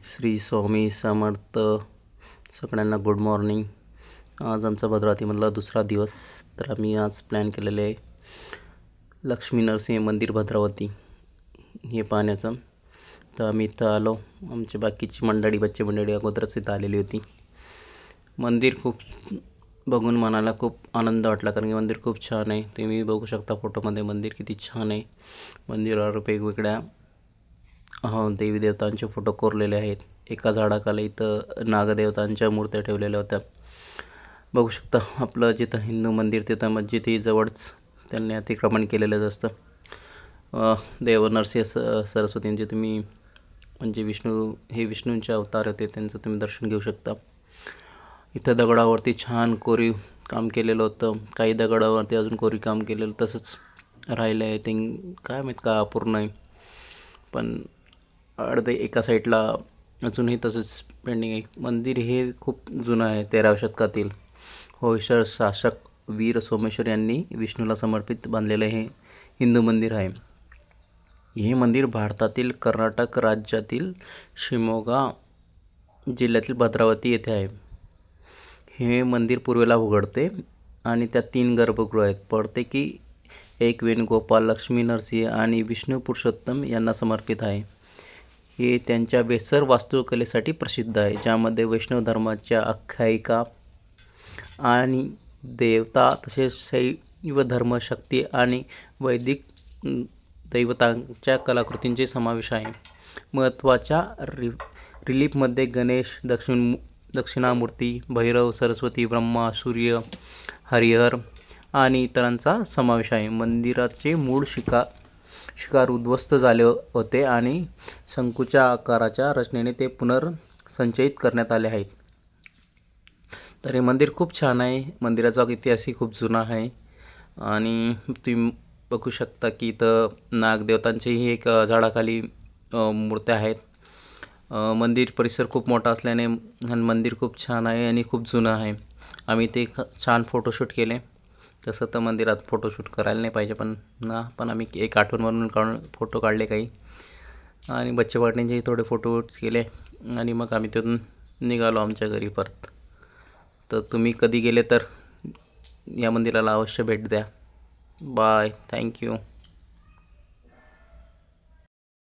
श्री स्वामी समर्थ. सगळ्यांना good morning. आज आमचा भद्रावतीमधला दुसरा दिवस. तर आम्ही आज प्लॅन केलेले आहे लक्ष्मी नरसिंह मंदिर भद्रावती हे पाहण्याचं. तर आम्ही इथं आलो. आमची बाकीची मंडळी बच्चे मंडळी अगोदरच इथं आलेली होती. मंदिर खूप बघून मनाला खूप आनंद वाटला, कारण की मंदिर खूप छान आहे. तुम्ही बघू शकता फोटोमध्ये मंदिर किती छान आहे. मंदिरावर वेगवेगळ्या देवी देवतांचे फोटो कोरलेले आहेत. एका झाडाखाली इथं नागदेवतांच्या मूर्त्या ठेवलेल्या होत्या. बघू शकता आपलं जिथं हिंदू मंदिर तिथं मस्जिद ही जवळच त्यांनी अतिक्रमण केलेलंच असतं. देव नरसिंह सरस्वतींचे तुम्ही म्हणजे विष्णूंचे अवतार होते, त्यांचं तुम्ही दर्शन घेऊ शकता. इथं दगडावरती छान कोरीव काम केलेलं होतं. काही दगडावरती अजून कोरीव काम केलेलं तसंच राहिलं आहे. ते काय माहीत का अपूर्ण आहे, पण अर्धे एका साईडला अजूनही तसंच पेंडिंग आहे. मंदिर हे खूप जुनं आहे, 13व्या शतकातील होयसळ शासक वीर सोमेश्वर यांनी विष्णूला समर्पित बांधलेलं हे हिंदू मंदिर आहे. हे मंदिर भारतातील कर्नाटक राज्यातील शिमोगा जिल्ह्यातील भद्रावती येथे आहे. हे मंदिर पूर्वेला उघडते आणि त्यात 3 गर्भगृह आहेत. प्रत्येकी एक वेणुगोपाल, लक्ष्मी नरसिंह आणि विष्णू पुरुषोत्तम यांना समर्पित आहे. हे त्यांच्या वेसर वास्तुकलेसाठी प्रसिद्ध आहे, ज्यामध्ये वैष्णव धर्माच्या आख्यायिका आणि देवता तसेच शैव धर्मशक्ती आणि वैदिक दैवतांच्या कलाकृतींचे समावेश आहे. महत्त्वाच्या रिलीफमध्ये गणेश, दक्षिणामूर्ती, भैरव, सरस्वती, ब्रह्मा, सूर्य, हरिहर आणि इतरांचा समावेश आहे. मंदिराचे मूळ शिखर उद्ध्वस्त झाले होते आणि शंकूच्या आकाराच्या रचनेने ते पुनर्संचयित करण्यात आले आहेत. तर हे मंदिर खूप छान आहे. मंदिराचा इतिहासही खूप जुना आहे आणि तुम्ही बघू शकता की इथं नागदेवतांचीही एक झाडाखाली मूर्त्या आहेत. मंदिर परिसर खूप मोठा असल्याने मंदिर खूप छान आहे आणि खूप जुनं आहे. आम्ही ते छान फोटोशूट केले. तसं तर मंदिरात फोटोशूट करायला नाही पाहिजे, पण आम्ही एक आठवण म्हणून फोटो काढले काही, आणि बच्चे पाटणींचेही थोडे फोटो केले आणि मग आम्ही तिथून निघालो आमच्या घरी परत. तर तुम्ही कधी गेले तर या मंदिराला अवश्य भेट द्या. बाय. थँक्यू.